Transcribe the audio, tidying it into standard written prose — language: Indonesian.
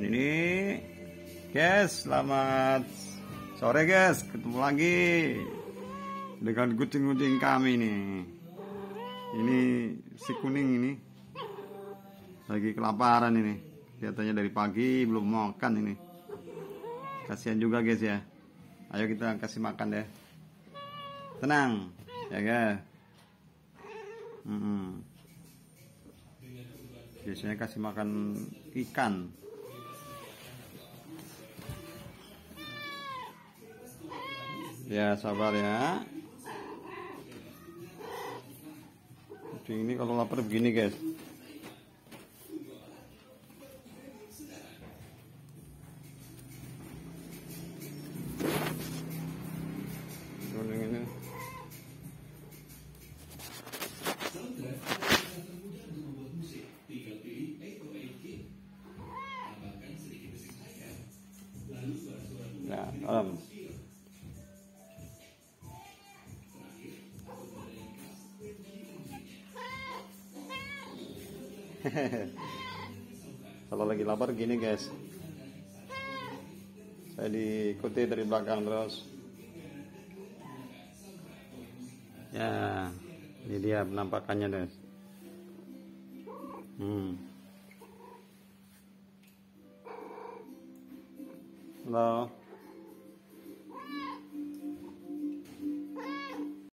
Ini guys, selamat sore guys, ketemu lagi dengan kucing-kucing kami nih. Ini si kuning ini lagi kelaparan ini, kelihatannya dari pagi belum makan ini. Kasihan juga guys ya. Ayo kita kasih makan deh. Tenang ya guys. Biasanya kasih makan ikan. Ya sabar ya. Kucing ini kalau lapar begini guys. Kuning ini. Ya, kalau lagi lapar gini guys, saya diikuti dari belakang terus. Ya, ini dia penampakannya guys. Halo.